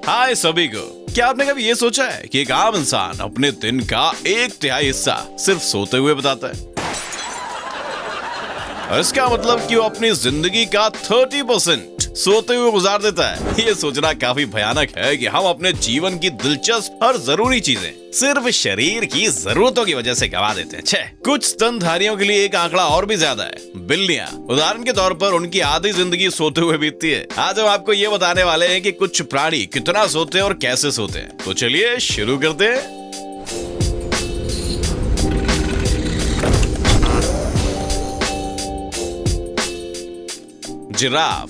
हाय सभी को। क्या आपने कभी ये सोचा है कि एक आम इंसान अपने दिन का 1/3 हिस्सा सिर्फ सोते हुए बिताता है? और इसका मतलब कि वो अपनी जिंदगी का 30% सोते हुए गुजार देता है। ये सोचना काफी भयानक है कि हम अपने जीवन की दिलचस्प और जरूरी चीजें सिर्फ शरीर की जरूरतों की वजह से गवा देते हैं। छह, कुछ स्तनधारियों के लिए एक आंकड़ा और भी ज्यादा है। बिल्लियां उदाहरण के तौर पर उनकी आधी जिंदगी सोते हुए बीतती है। आज हम आपको ये बताने वाले हैं कि कुछ प्राणी कितना सोते हैं और कैसे सोते हैं। तो चलिए शुरू करते हैं। जिराफ।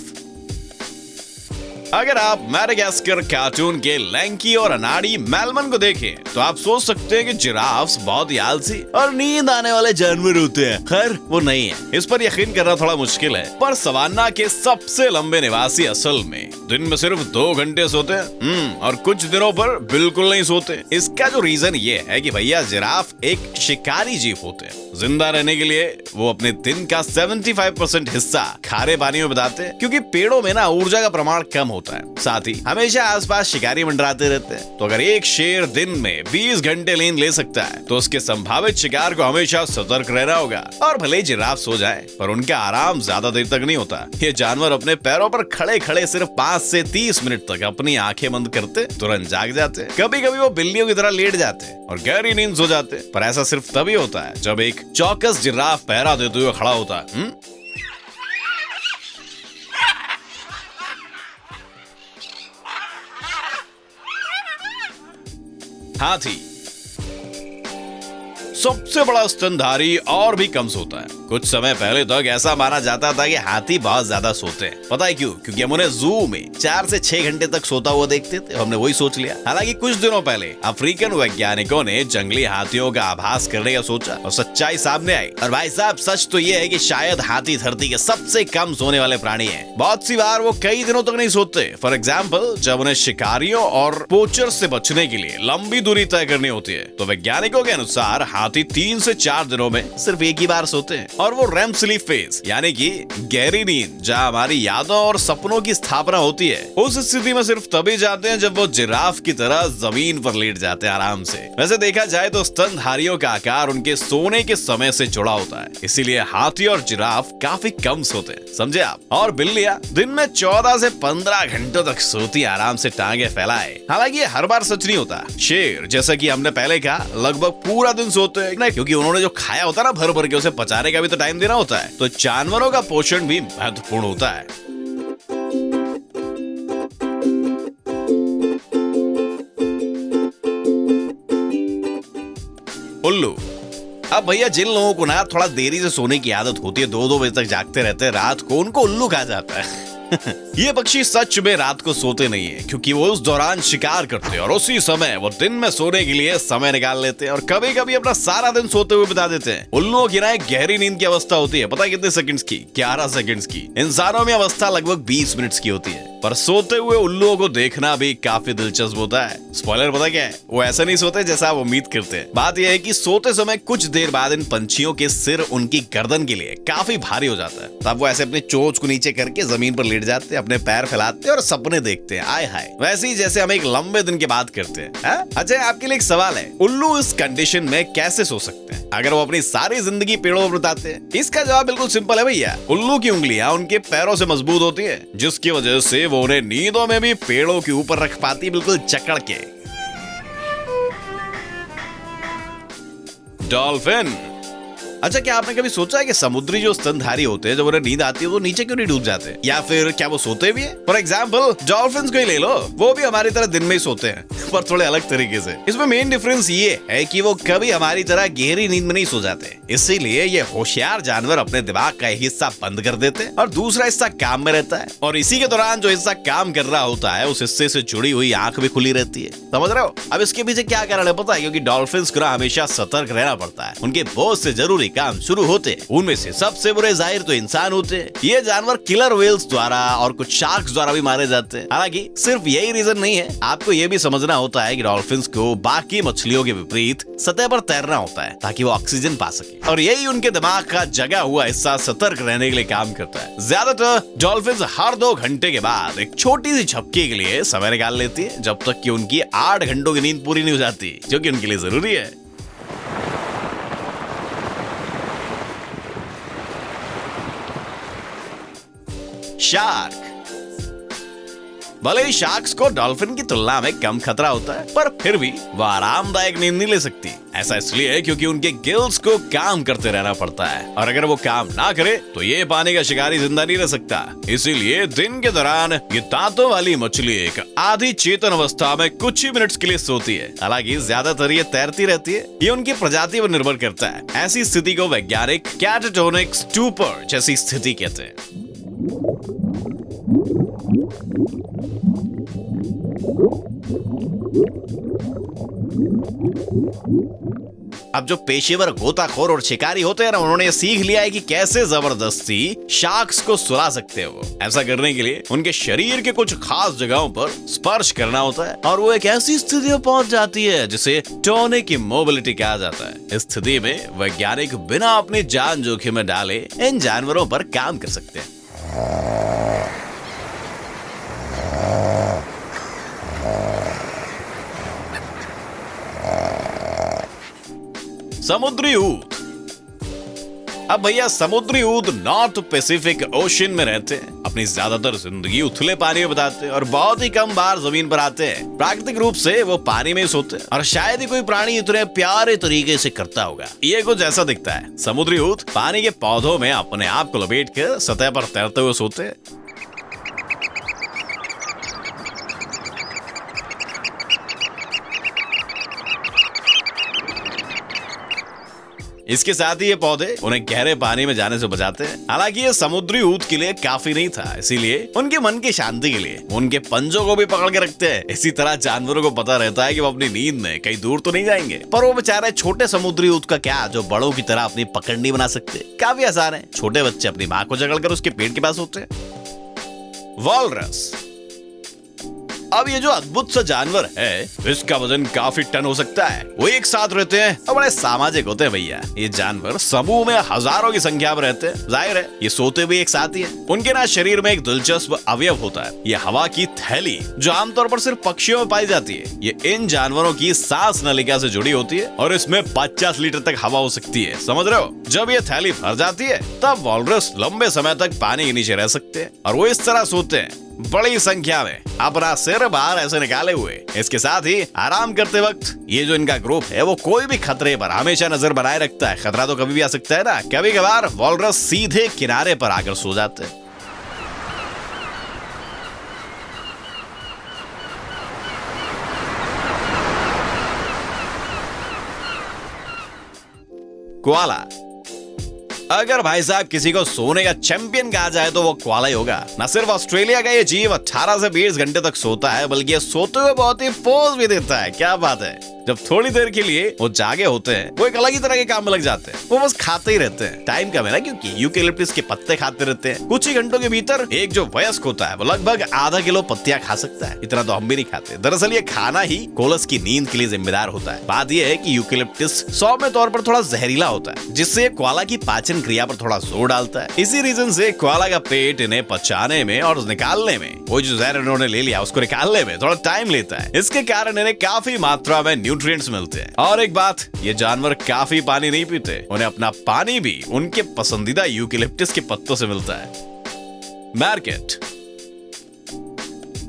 अगर आप मैडागास्कर कार्टून के लैंकी और अनाड़ी मेलमन को देखें तो आप सोच सकते हैं कि जिराफ्स बहुत ही आलसी और नींद आने वाले जानवर होते हैं। खैर वो नहीं है, इस पर यकीन करना थोड़ा मुश्किल है। पर सवाना के सबसे लंबे निवासी असल में दिन में सिर्फ 2 घंटे सोते हैं और कुछ दिनों पर बिल्कुल नहीं सोते। इसका जो रीजन ये है कि भैया जिराफ एक शिकारी जीव होते हैं। जिंदा रहने के लिए वो अपने दिन का 75% हिस्सा खारे पानी में बिताते हैं, क्योंकि पेड़ों में ना ऊर्जा का प्रमाण कम होता है। साथ ही हमेशा आसपास शिकारी मंडराते रहते हैं। तो अगर एक शेर दिन में 20 घंटे नींद ले सकता है तो उसके संभावित शिकार को हमेशा सतर्क रहना होगा। और भले ही जिराफ सो जाए पर उनका आराम ज्यादा देर तक नहीं होता। ये जानवर अपने पैरों पर खड़े खड़े सिर्फ 5 से 30 मिनट तक अपनी आंखें बंद करते तुरंत जाग जाते। कभी कभी वो बिल्लियों की तरह लेट जाते हैं और गहरी नींद सो जाते, पर ऐसा सिर्फ तभी होता है जब एक चौकस जिराफ पहरा देते हुए खड़ा होता है। हाथी सबसे बड़ा स्तनधारी और भी कम सोता है। कुछ समय पहले तक ऐसा माना जाता था कि हाथी बहुत ज्यादा सोते हैं। पता है क्यों? क्योंकि हम उन्हें जू में 4 से 6 घंटे तक सोता हुआ देखते थे। हमने वही सोच लिया। हालांकि कुछ दिनों पहले अफ्रीकन वैज्ञानिकों ने जंगली हाथियों का आभास करने का सोचा और सच्चाई सामने आई। और भाई साहब सच तो ये है कि शायद हाथी धरती के सबसे कम सोने वाले प्राणी है। बहुत सी बार वो कई दिनों तक नहीं सोते। फॉर एग्जाम्पल, जब उन्हें शिकारियों और पोचर से बचने के लिए लंबी दूरी तय करनी होती है तो वैज्ञानिकों के अनुसार हाथी 3 से 4 दिनों में सिर्फ एक ही बार सोते हैं। और वो रेम स्लीप फेज यानी कि गहरी नींद, जहां हमारी यादों और सपनों की स्थापना होती है, उस स्थिति में सिर्फ तभी जाते हैं जब वो जिराफ की तरह जमीन पर लेट जाते हैं आराम से। वैसे देखा जाए तो स्तनधारियों का आकार उनके सोने के समय से जुड़ा होता है, इसीलिए हाथी और जिराफ काफी कम सोते हैं, समझे आप। और बिल्लियां दिन में 14 से 15 घंटों तक सोती आराम से टांगे फैलाए। हालांकि ये हर बार सच नहीं होता। शेर जैसा कि हमने पहले कहा लगभग पूरा दिन सोते हैं, क्योंकि उन्होंने जो खाया होता है ना भर भर के, उसे पचाने का भी तो टाइम देना होता है। तो जानवरों का पोषण भी महत्वपूर्ण होता है। उल्लू। अब भैया जिन लोगों को ना थोड़ा देरी से सोने की आदत होती है, 2-2 बजे तक जागते रहते हैं रात को, उनको उल्लू कहा जाता है। ये पक्षी सच में रात को सोते नहीं है, क्योंकि वो उस दौरान शिकार करते हैं और उसी समय वो दिन में सोने के लिए समय निकाल लेते हैं और कभी कभी अपना सारा दिन सोते हुए बिता देते हैं। उल्लुओं की ना एक गहरी नींद की अवस्था होती है। पता है कितने सेकंड्स की? 11 सेकंड्स की। इंसानों में अवस्था लगभग 20 मिनट्स की होती है। पर सोते हुए उल्लुओं को देखना भी काफी दिलचस्प होता है। स्पॉइलर पता क्या है? वो ऐसा नहीं सोते जैसा आप उम्मीद करते हैं। बात यह है कि सोते समय कुछ देर बाद इन पंछियों के सिर उनकी गर्दन के लिए काफी भारी हो जाता है। तब वो ऐसे अपनी चोंच को नीचे करके जमीन पर लेट जाते हैं, अपने पैर फैलाते हैं और सपने देखते हैं। आय हाय, वैसे ही जैसे हम एक लंबे दिन की बात करते हैं। अच्छा, आपके लिए एक सवाल है, उल्लू इस कंडीशन में कैसे सो सकते हैं अगर वो अपनी सारी जिंदगी पेड़ों पर बिताते हैं? इसका जवाब बिल्कुल सिंपल है भैया। उल्लू की उंगलियां उनके पैरों से मजबूत होती है, जिसकी वजह से वो उन्हें नींदों में भी पेड़ों के ऊपर रख पाती, बिल्कुल जकड़ के। डॉल्फिन। अच्छा, क्या आपने कभी सोचा है कि समुद्री जो स्तनधारी होते हैं जब उन्हें नींद आती है वो नीचे क्यों नहीं डूब जाते? या फिर क्या वो सोते भी है? फॉर एग्जाम्पल डॉल्फिन्स को ही ले लो, वो भी हमारी तरह दिन में ही सोते हैं, पर थोड़े अलग तरीके से। इसमें मेन डिफरेंस ये है कि वो कभी हमारी तरह गहरी नींद में नहीं सो जाते। इसीलिए ये होशियार जानवर अपने दिमाग का एक हिस्सा बंद कर देते हैं और दूसरा हिस्सा काम में रहता है। और इसी के दौरान जो हिस्सा काम कर रहा होता है उस हिस्से से जुड़ी हुई आंख भी खुली रहती है। समझ रहे हो? अब इसके पीछे क्या कारण है पता है? क्योंकि डॉल्फिन्स को हमेशा सतर्क रहना पड़ता है। उनके बहुत से जरूरी काम शुरू होते हैं, उनमें से सबसे बुरे जाहिर तो इंसान होते हैं। ये जानवर किलर व्हेल्स द्वारा और कुछ शार्क्स द्वारा भी मारे जाते हैं। हालांकि सिर्फ यही रीजन नहीं है, आपको ये भी समझना होता है कि डॉल्फिन्स को बाकी मछलियों के विपरीत सतह पर तैरना होता है ताकि वो ऑक्सीजन पा सके। और यही उनके दिमाग का जगा हुआ हिस्सा सतर्क रहने के लिए काम करता है। ज्यादातर डॉल्फिन्स हर 2 घंटे के बाद एक छोटी सी झपकी के लिए समय निकाल लेती है, जब तक कि उनकी 8 घंटों की नींद पूरी नहीं हो जाती, जो कि उनके लिए जरूरी है। शार्क। भले ही शार्क्स को डॉल्फिन की तुलना में कम खतरा होता है, पर फिर भी वो आरामदायक नींद नहीं ले सकती। ऐसा इसलिए है क्योंकि उनके गिल्स को काम करते रहना पड़ता है, और अगर वो काम ना करे तो ये पानी का शिकारी जिंदा नहीं रह सकता। इसीलिए दिन के दौरान ये दांतों वाली मछली एक आधी चेतन अवस्था में कुछ ही मिनट्स के लिए सोती है। हालांकि ज्यादातर ये तैरती रहती है। ये उनकी प्रजाति पर निर्भर करता है। ऐसी स्थिति को वैज्ञानिक कैटाटोनिक स्टूपर जैसी स्थिति कहते हैं। अब जो पेशेवर गोताखोर और शिकारी होते हैं ना, उन्होंने सीख लिया है कि कैसे जबरदस्ती शार्क्स को सुला सकते हो। ऐसा करने के लिए उनके शरीर के कुछ खास जगहों पर स्पर्श करना होता है, और वो एक ऐसी स्थिति में पहुंच जाती है जिसे टोनिक इमोबिलिटी कहा जाता है। इस स्थिति में वैज्ञानिक बिना अपनी जान जोखिम में डाले इन जानवरों पर काम कर सकते हैं। समुद्री ऊंट। अब भैया समुद्री ऊंट नॉर्थ पैसिफिक ओशन में रहते हैं। अपनी ज्यादातर जिंदगी उथले पानी में बिताते हैं और बहुत ही कम बार जमीन पर आते हैं। प्राकृतिक रूप से वो पानी में ही सोते हैं, और शायद ही कोई प्राणी इतने प्यारे तरीके से करता होगा। ये कुछ ऐसा दिखता है। समुद्री ऊंट पानी के पौधों में अपने आप को लपेट कर सतह पर तैरते हुए सोते हैं। इसके साथ ही ये पौधे उन्हें गहरे पानी में जाने से बचाते हैं। हालांकि ये समुद्री ऊंट के लिए काफी नहीं था, इसीलिए उनके मन की शांति के लिए उनके पंजों को भी पकड़ के रखते हैं। इसी तरह जानवरों को पता रहता है कि वो अपनी नींद में कहीं दूर तो नहीं जाएंगे। पर वो बेचारे छोटे समुद्री ऊंट का क्या, जो बड़ों की तरह अपनी पकड़ नहीं बना सकते। काफी आसान है। छोटे बच्चे अपनी माँ को जकड़कर उसके पेट के पास होते हैं। वॉलरस। अब ये जो अद्भुत सा जानवर है, इसका वजन काफी टन हो सकता है। वो एक साथ रहते हैं और बड़े सामाजिक होते हैं भैया। ये जानवर समूह में हजारों की संख्या में रहते हैं। जाहिर है ये सोते भी एक साथ ही है। उनके ना शरीर में एक दिलचस्प अवयव होता है, ये हवा की थैली, जो आमतौर पर सिर्फ पक्षियों में पाई जाती है। ये इन जानवरों की सांस नलिका से जुड़ी होती है, और इसमें 50 लीटर तक हवा हो सकती है। समझ रहे हो? जब ये थैली भर जाती है तब वॉलरस लंबे समय तक पानी के नीचे रह सकते हैं, और वो इस तरह सोते हैं, बड़ी संख्या में, अपना सिर बाहर ऐसे निकाले हुए। इसके साथ ही आराम करते वक्त ये जो इनका ग्रुप है, वो कोई भी खतरे पर हमेशा नजर बनाए रखता है। खतरा तो कभी भी आ सकता है ना। कभी कभार वॉलरस सीधे किनारे पर आकर सो जाते हैं। कोआला। अगर भाई साहब किसी को सोने का चैंपियन कहा जाए तो वो कोआला ही होगा। न सिर्फ ऑस्ट्रेलिया का ये जीव 18 से 20 घंटे तक सोता है, बल्कि ये सोते हुए बहुत ही पोज भी देता है। क्या बात है। जब थोड़ी देर के लिए वो जागे होते हैं, वो एक अलग ही तरह के काम में लग जाते हैं। वो बस खाते ही रहते हैं। टाइम कम है ना, क्योंकि यूकेलिप्टस के पत्ते खाते रहते हैं। कुछ ही घंटों के भीतर एक जो वयस्क होता है, वो लगभग आधा किलो पत्तियां खा सकता है। इतना तो हम भी नहीं खाते। दरअसल ये खाना ही कोलस की नींद के लिए जिम्मेदार होता है। बात यह है कि यूकेलिप्टस सौम्य तौर पर थोड़ा जहरीला होता है, जिससे कोआला की पाचन क्रिया पर थोड़ा जोर डालता है। इसी रीजन से कोआला का पेट इन्हें पचाने में और निकालने में, वो जो जहर इन्होंने ले लिया उसको निकालने में थोड़ा टाइम लेता है। इसके कारण इन्हें काफी मात्रा में न्यूट्रिएंट्स मिलते हैं। और एक बात, ये जानवर काफी पानी नहीं पीते। उन्हें अपना पानी भी उनके पसंदीदा यूकेलिप्टस के पत्तों से मिलता है। मैरकेट।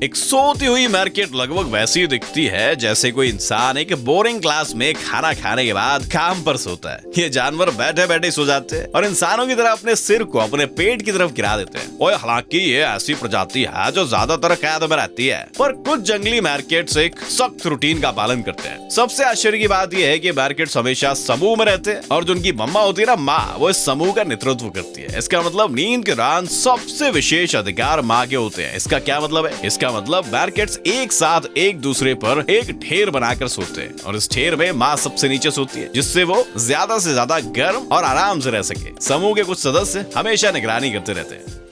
एक सोती हुई मैरकेट लगभग वैसी ही दिखती है जैसे कोई इंसान एक बोरिंग क्लास में खाना खाने के बाद काम पर सोता है। ये जानवर बैठे बैठे सो जाते हैं और इंसानों की तरह अपने सिर को अपने पेट की तरफ गिरा देते हैं। और हालांकि ये ऐसी प्रजाति है जो ज्यादातर कैद में रहती है, पर कुछ जंगली मैरकेट्स एक सख्त रूटीन का पालन करते हैं। सबसे आश्चर्य की बात यह है कि मैरकेट्स हमेशा समूह में रहते हैं, और जो उनकी मम्मा होती है ना, माँ, वो इस समूह का नेतृत्व करती है। इसका मतलब नींद के दौरान सबसे विशेष अधिकार माँ के होते हैं। इसका क्या मतलब है? इसका मतलब मैरकेट्स एक साथ एक दूसरे पर एक ढेर बनाकर सोते हैं, और इस ढेर में माँ सबसे नीचे सोती है, जिससे वो ज्यादा से ज्यादा गर्म और आराम से रह सके। समूह के कुछ सदस्य हमेशा निगरानी करते रहते हैं।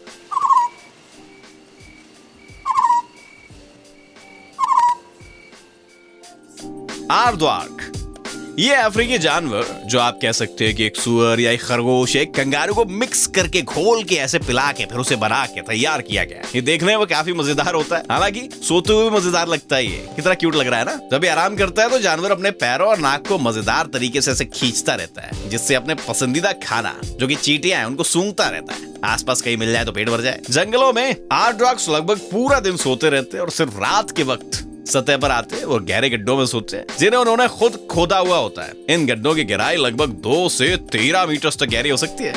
आर्द्वार्क। ये अफ्रीकी जानवर, जो आप कह सकते हैं कि एक सुअर या एक खरगोश या एक कंगारू को मिक्स करके घोल के ऐसे पिला के फिर उसे बना के तैयार किया गया है। ये देखने में काफी मजेदार होता है, हालांकि सोते हुए भी मजेदार लगता है। ये कितना क्यूट लग रहा है ना। जब ये आराम करता है तो जानवर अपने पैरों और नाक को मजेदार तरीके से ऐसे खींचता रहता है, जिससे अपने पसंदीदा खाना जो कि चींटियां हैं उनको सूंघता रहता है। आसपास कहीं मिल जाए तो पेट भर जाए। जंगलों में आर्टरॉक्स लगभग पूरा दिन सोते रहते हैं और सिर्फ रात के वक्त सतह पर आते हैं और गहरे गड्ढों में सोते हैं, जिन्हें उन्होंने खुद खोदा हुआ होता है। इन गड्ढों की गहराई लगभग 2 से 13 मीटर तक गहरी हो सकती है।